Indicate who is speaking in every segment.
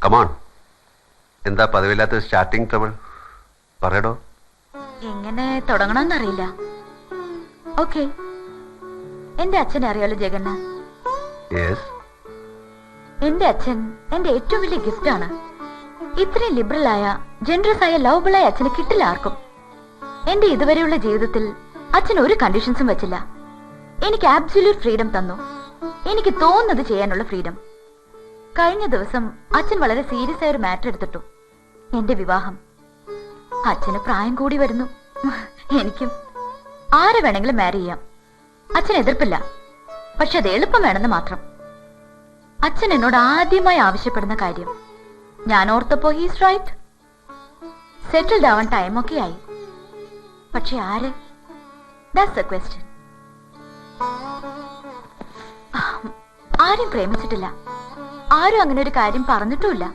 Speaker 1: Come on, എന്താ പതിവില്ലാത്ത starting trouble? പറയടോ.
Speaker 2: എങ്ങനെ തുടങ്ങണമെന്നറിയില്ല. ഓക്കെ, എന്റെ അച്ഛനെ അറിയാലോ ജഗന്ന.
Speaker 1: യെസ്.
Speaker 2: എന്റെ അച്ഛൻ എന്റെ ഏറ്റവും വലിയ ഗിഫ്റ്റ് ആണ്. ഇത്രയും ലിബറൽ ആയ, ജനറസ് ആയ, ലവബിൾ ആയ അച്ഛന് കിട്ടില്ല ആർക്കും. എന്റെ ഇതുവരെയുള്ള ജീവിതത്തിൽ അച്ഛൻ ഒരു കണ്ടീഷൻസും വെച്ചില്ല. എനിക്ക് ആബ്സല്യൂട്ട് ഫ്രീഡം തന്നു, എനിക്ക് തോന്നുന്നത് ചെയ്യാനുള്ള ഫ്രീഡം. കഴിഞ്ഞ ദിവസം അച്ഛൻ വളരെ സീരിയസ് ആയ ഒരു മാറ്റർ എടുത്തിട്ടു, എന്റെ വിവാഹം. അച്ഛന് പ്രായം കൂടി വരുന്നു, എനിക്കും. ആരെ വേണമെങ്കിലും മാരി ചെയ്യാം, അച്ഛൻ എതിർപ്പില്ല. പക്ഷെ അത് എളുപ്പം വേണമെന്ന് മാത്രം. അച്ഛൻ എന്നോട് ആദ്യമായി ആവശ്യപ്പെടുന്ന കാര്യം, ഞാൻ ഓർത്തപ്പോ ഹീസ് റൈറ്റ്, സെറ്റിൽഡ് ആവാൻ ടൈമൊക്കെ ആയി. പക്ഷെ ആര്? That's the question. ആരും പ്രേമിച്ചിട്ടില്ല, ആരും അങ്ങനെ ഒരു കാര്യം പറഞ്ഞിട്ടുമില്ല.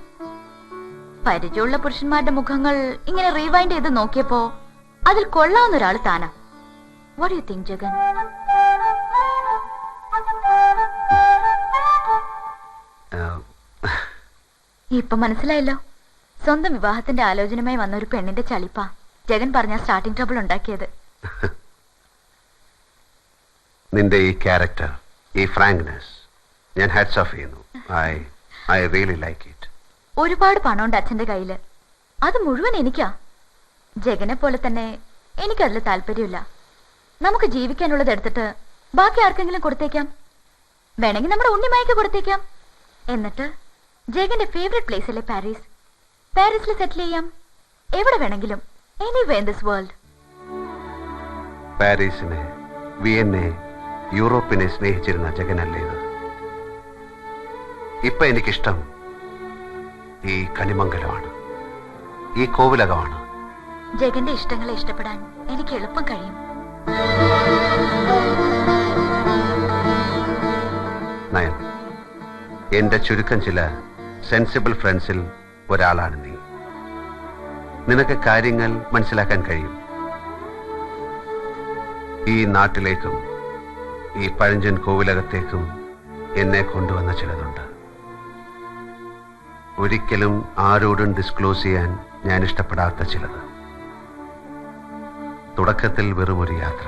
Speaker 2: പരിചയമുള്ള പുരുഷന്മാരുടെ മുഖങ്ങൾ ഇങ്ങനെ റീവൈൻഡ് ചെയ്ത് നോക്കിയപ്പോ അതിൽ കൊള്ളാവുന്ന ഒരാൾ താനാ. What do you think Jagan? ഇപ്പൊ മനസ്സിലായല്ലോ, സ്വന്തം വിവാഹത്തിന്റെ ആലോചനയുമായി വന്ന ഒരു പെണ്ണിന്റെ ചളിപ്പാ ജഗൻ പറഞ്ഞ സ്റ്റാർട്ടിംഗ് ട്രബിൾ ഉണ്ടാക്കിയത്.
Speaker 1: നിന്റെ ഈ ക്യാരക്ടർ, ഈ ഫ്രാങ്ക്നെസ് ഞാൻ ഹാറ്റ്സ് ഓഫ് ചെയ്യുന്നു. I really like it.
Speaker 2: ഒരുപാട് പണമുണ്ട് അച്ഛന്റെ കയ്യില്, അത് മുഴുവൻ എനിക്കാ. ജഗനെ പോലെ തന്നെ എനിക്കതിൽ താല്പര്യമില്ല. നമുക്ക് ജീവിക്കാനുള്ളത് എടുത്തിട്ട് ബാക്കി ആർക്കെങ്കിലും കൊടുത്തേക്കാം, വേണമെങ്കിൽ നമ്മുടെ ഉണ്ണിമായ്ക്ക് കൊടുത്തേക്കാം. എന്നിട്ട് ജഗന്റെ ഫേവറേറ്റ് പ്ലേസ് അല്ലേ പാരീസ്, പാരീസിൽ സെറ്റിൽ ചെയ്യാം. എവിടെ വേണമെങ്കിലും, എനിവേ ഇൻ ദിസ് വേൾഡ്.
Speaker 1: പാരീസിനെ, വിയന്നെ, യൂറോപ്പിനെ സ്നേഹിച്ചിരുന്ന ജഗനല്ലേ ഇത്? ഇപ്പൊ എനിക്കിഷ്ടം ഈ കണിമംഗലമാണ്, ഈ കോവിലകമാണ്.
Speaker 2: ജഗന്റെ ഇഷ്ടങ്ങളെ ഇഷ്ടപ്പെടാൻ എനിക്ക് എളുപ്പം കഴിയും.
Speaker 1: നയൻ, എന്റെ ചുരുക്കം ചില സെൻസിബിൾ ഫ്രണ്ട്സിൽ ഒരാളാണ് നീ. നിനക്ക് കാര്യങ്ങൾ മനസ്സിലാക്കാൻ കഴിയും. ഈ നാട്ടിലേക്കും ഈ പഴഞ്ചൻ കോവിലകത്തേക്കും എന്നെ കൊണ്ടുവന്ന ചിലതുണ്ട്. ഒരിക്കലും ആരോടും ഡിസ്ക്ലോസ് ചെയ്യാൻ ഞാൻ ഇഷ്ടപ്പെടാത്ത ചിലത്. തുടക്കത്തിൽ വെറും ഒരു യാത്ര,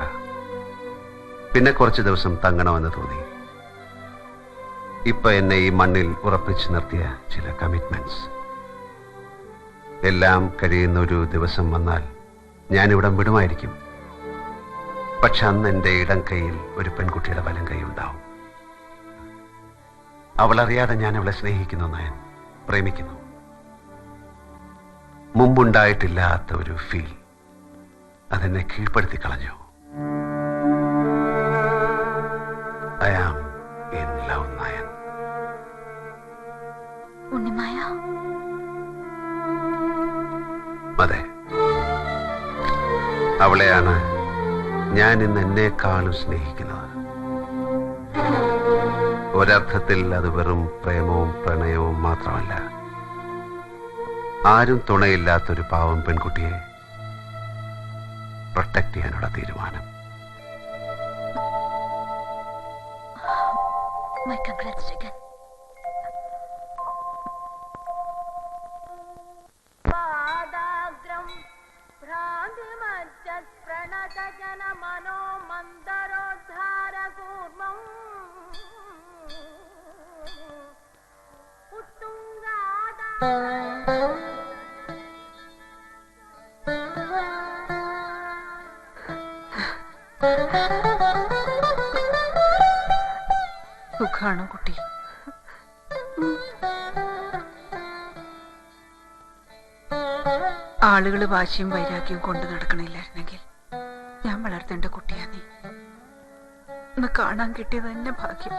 Speaker 1: പിന്നെ കുറച്ച് ദിവസം തങ്ങണമെന്ന് തോന്നി. ഇപ്പൊ എന്നെ ഈ മണ്ണിൽ ഉറപ്പിച്ചു നിർത്തിയ ചില കമ്മിറ്റ്മെന്റ്സ്. എല്ലാം കഴിയുന്ന ഒരു ദിവസം വന്നാൽ ഞാൻ ഇവിടം വിടുമായിരിക്കും. പക്ഷെ അന്ന് എൻ്റെ ഇടം കൈയിൽ ഒരു പെൺകുട്ടിയുടെ വലം കൈ ഉണ്ടാവും. അവളറിയാതെ ഞാൻ അവളെ സ്നേഹിക്കുന്നു, നയൻ, പ്രേമിക്കുന്നു. മുമ്പുണ്ടായിട്ടില്ലാത്ത ഒരു ഫീൽ അതെന്നെ കീഴ്പ്പെടുത്തി കളഞ്ഞു. I am in love, Nayan.
Speaker 2: Unnimaya,
Speaker 1: അതെ, അവളെയാണ് ഞാൻ ഇന്ന് എന്നെക്കാളും സ്നേഹിക്കുന്നത്. ഒരർത്ഥത്തിൽ അത് വെറും പ്രേമവും പ്രണയവും മാത്രമല്ല. ആരും തുണയില്ലാത്തൊരു പാവം പെൺകുട്ടിയെ പ്രൊട്ടക്ട് ചെയ്യാനുള്ള തീരുമാനം.
Speaker 2: My congrats, Jagan.
Speaker 3: പാദാഗ്രം ഭ്രാന്തിമജ്ജത് പ്രണതജന മനോ മന്ദരോദ്ധാരകൂർമ്മം ഉത്തുംഗാദാ
Speaker 4: സുഖാണോ കുട്ടി? ആളുകള് വാശിയും വൈരാഗ്യവും കൊണ്ട് നടക്കണില്ലായിരുന്നെങ്കിൽ ഞാൻ വളർത്തേണ്ട കുട്ടിയാ നീ. ഒന്ന് കാണാൻ കിട്ടിയത് തന്നെ ഭാഗ്യം.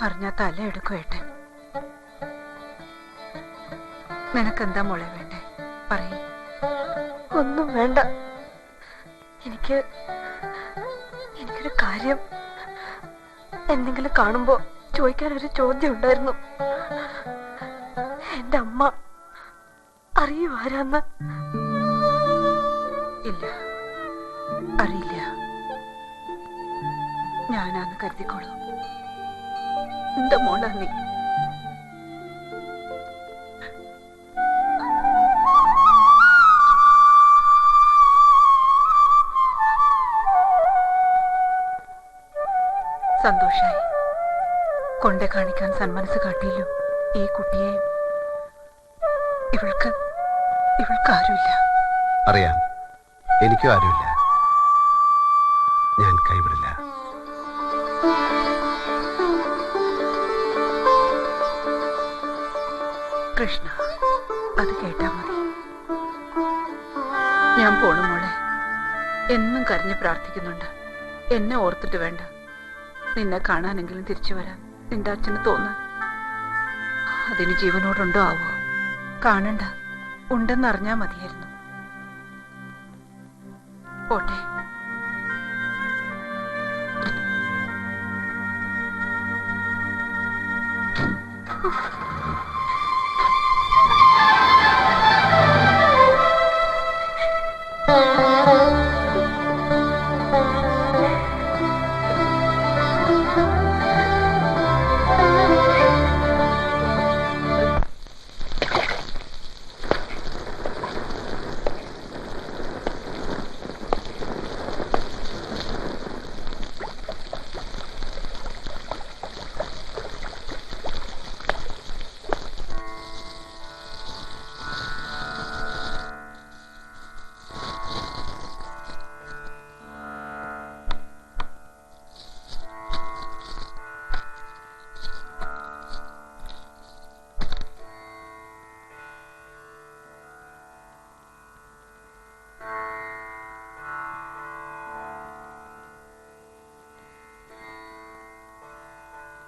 Speaker 4: അറിഞ്ഞാ തല എടുക്കുവേട്ടെ. നിനക്കെന്താ മോളെ വേണ്ടേ? പറയേ.
Speaker 5: ഒന്നും വേണ്ട. എനിക്കൊരു കാര്യം എന്തെങ്കിലും കാണുമ്പോ ചോദിക്കാൻ ഒരു ചോദ്യം ഉണ്ടായിരുന്നു. എന്റെ അമ്മ അറിയൂ ആരാന്ന്?
Speaker 4: ഇല്ല, അറിയില്ല. ഞാനാന്ന് കരുതിക്കോളൂ. എന്റെ മോളാ നീ. കൊണ്ടേ കാണിക്കാൻ സന്മനസ് കാട്ടിയല്ലോ ഈ കുട്ടിയെ. ഇവൾക്ക് ആരുമില്ല.
Speaker 1: അറിയാം, എനിക്കും ആരുമില്ല. ഞാൻ കൈവിടില്ല.
Speaker 4: കൃഷ്ണ, അത് കേട്ടാ മതി. ഞാൻ പോണു മോളെ. എന്നും കരഞ്ഞ് പ്രാർത്ഥിക്കുന്നുണ്ട്. എന്നെ ഓർത്തിട്ട് വേണ്ട, നിന്നെ കാണാനെങ്കിലും തിരിച്ചു വരാൻ നിന്റെ അച്ഛന് തോന്നാൻ. അതിന് ജീവനോടുണ്ടോ ആവോ? കാണണ്ട, ഉണ്ടെന്നറിഞ്ഞാ മതിയായിരുന്നു. പോട്ടെ.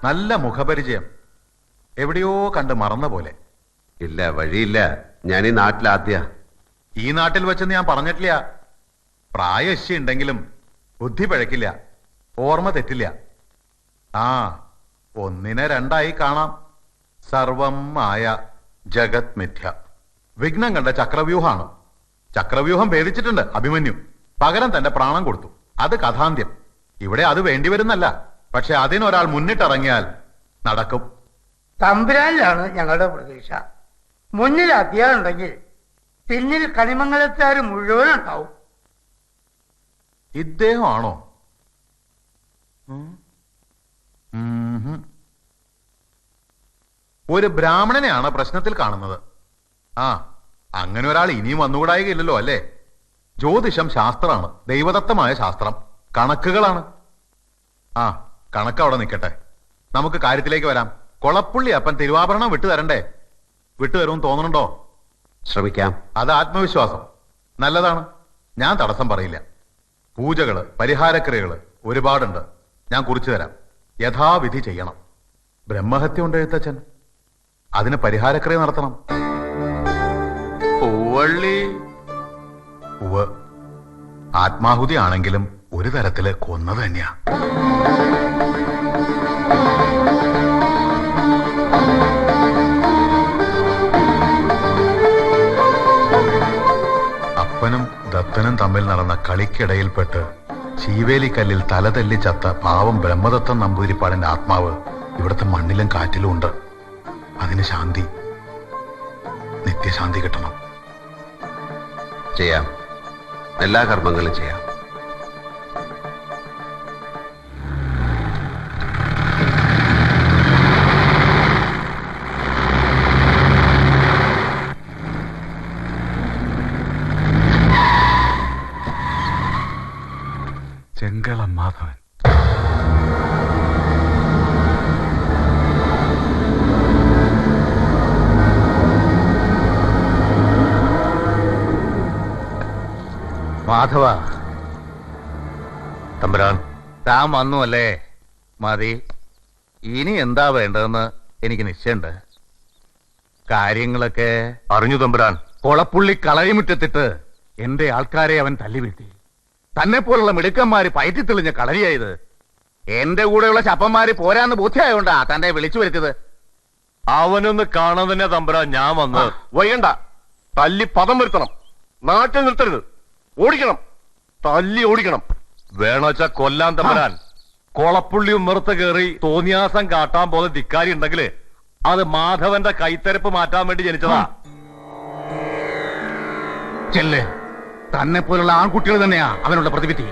Speaker 6: നല്ല മുഖപരിചയം. എവിടെയോ കണ്ട് മറന്ന പോലെ.
Speaker 1: ഇല്ല, വഴിയില്ല. ഞാൻ ഈ നാട്ടിലാദ്യ.
Speaker 6: ഈ നാട്ടിൽ വെച്ചെന്ന് ഞാൻ പറഞ്ഞിട്ടില്ല. പ്രായശ്യ ഉണ്ടെങ്കിലും ബുദ്ധി പിഴക്കില്ല, ഓർമ്മ തെറ്റില്ല. ആ, ഒന്നിനെ രണ്ടായി കാണാം. സർവം മായ, ജഗത് മിഥ്യ. വിഘ്നം കണ്ട ചക്രവ്യൂഹാണ്. ചക്രവ്യൂഹം ഭേദിച്ചിട്ടുണ്ട് അഭിമന്യു. പകരം തന്റെ പ്രാണം കൊടുത്തു. അത് കഥാന്ത്യം. ഇവിടെ അത് വേണ്ടിവരുന്നല്ല. പക്ഷെ അതിനൊരാൾ മുന്നിട്ടിറങ്ങിയാൽ നടക്കും.
Speaker 7: തമ്പുരാനിലാണ് ഞങ്ങളുടെ പ്രതീക്ഷ. മുന്നിൽ അധ്യായുണ്ടെങ്കിൽ പിന്നിൽ കണിമംഗലത്താർ മുഴുവൻ ഉണ്ടാവും.
Speaker 6: ഇദ്ദേഹമാണോ? ഒരു ബ്രാഹ്മണനെയാണ് പ്രശ്നത്തിൽ കാണുന്നത്. ആ, അങ്ങനെ ഒരാൾ ഇനിയും വന്നുകൂടായികയില്ലല്ലോ അല്ലേ? ജ്യോതിഷം ശാസ്ത്രമാണ്, ദൈവദത്തമായ ശാസ്ത്രം. കണക്കുകളാണ്. ആ, കണക്ക് അവിടെ നിൽക്കട്ടെ. നമുക്ക് കാര്യത്തിലേക്ക് വരാം. കൊളപ്പുള്ളി അപ്പൻ തിരുവാഭരണം വിട്ടുതരണ്ടേ? വിട്ടുതരുമെന്ന് തോന്നുന്നുണ്ടോ?
Speaker 1: ശ്രമിക്കാം.
Speaker 6: അത് ആത്മവിശ്വാസം. നല്ലതാണ്, ഞാൻ തടസ്സം പറയില്ല. പൂജകള്, പരിഹാരക്രിയകള് ഒരുപാടുണ്ട്. ഞാൻ കുറിച്ചു തരാം. യഥാവിധി ചെയ്യണം. ബ്രഹ്മഹത്യ ഉണ്ട് എഴുത്തച്ഛൻ. അതിന് പരിഹാരക്രിയ നടത്തണം.
Speaker 1: പൂവള്ളി.
Speaker 6: ഉവ്വ്. ആത്മാഹുതി ആണെങ്കിലും ഒരു തരത്തില് കൊന്നത് തന്നെയാ. അപ്പനും ദത്തനും തമ്മിൽ നടന്ന കളിക്കിടയിൽപ്പെട്ട് ചീവേലിക്കല്ലിൽ തലതല്ലി ചത്ത പാവം ബ്രഹ്മദത്തൻ നമ്പൂതിരിപ്പാടിന്റെ ആത്മാവ് ഇവിടുത്തെ മണ്ണിലും കാറ്റിലും ഉണ്ട്. അതിന് ശാന്തി, നിത്യശാന്തി കിട്ടണം.
Speaker 1: ചെയ്യാം, എല്ലാ കർമ്മങ്ങളും ചെയ്യാം.
Speaker 6: ചെങ്കളം മാധവൻ.
Speaker 8: മാധവ, തമ്പുരാൻ, താൻ വന്നു അല്ലേ? മതി. ഇനി എന്താ വേണ്ടതെന്ന് എനിക്ക് നിശ്ചയുണ്ട്. കാര്യങ്ങളൊക്കെ
Speaker 6: അറിഞ്ഞു തമ്പുരാൻ.
Speaker 8: കൊളപ്പുള്ളി കളരിമുറ്റത്തിട്ട് എന്റെ ആൾക്കാരെ അവൻ തല്ലി വീഴ്ത്തി. തന്നെ പോലുള്ള മിടുക്കന്മാര് പയറ്റി തെളിഞ്ഞ കളരിയായത്. എന്റെ കൂടെയുള്ള ചപ്പന്മാര് പോരാന്ന് ബോധ്യമായോണ്ടാ തന്നെ വിളിച്ചു വരുത്തിയത്.
Speaker 9: അവനൊന്ന് കാണാൻ തന്നെ തമ്പുരാൻ ഞാൻ വന്ന്. വൈകണ്ട, തല്ലി പദം വരുത്തണം. നാട്ടിൽ നിർത്തരുത്, ഓടിക്കണം. തല്ലി ഓടിക്കണം. വേണോച്ച കൊല്ലാൻ തമ്പുരാൻ. കൊളപ്പുള്ളിയും മെറുത്ത് കയറി തോന്നിയാസം കാട്ടാൻ പോകുന്ന ധിക്കാരി ഉണ്ടെങ്കിൽ അത് മാധവന്റെ കൈത്തരപ്പ് മാറ്റാൻ വേണ്ടി ജനിച്ചതാ.
Speaker 8: ചെല്ല്. തന്നെ പോലുള്ള ആൺകുട്ടികൾ തന്നെയാ അവനുള്ള പ്രതിവിധി.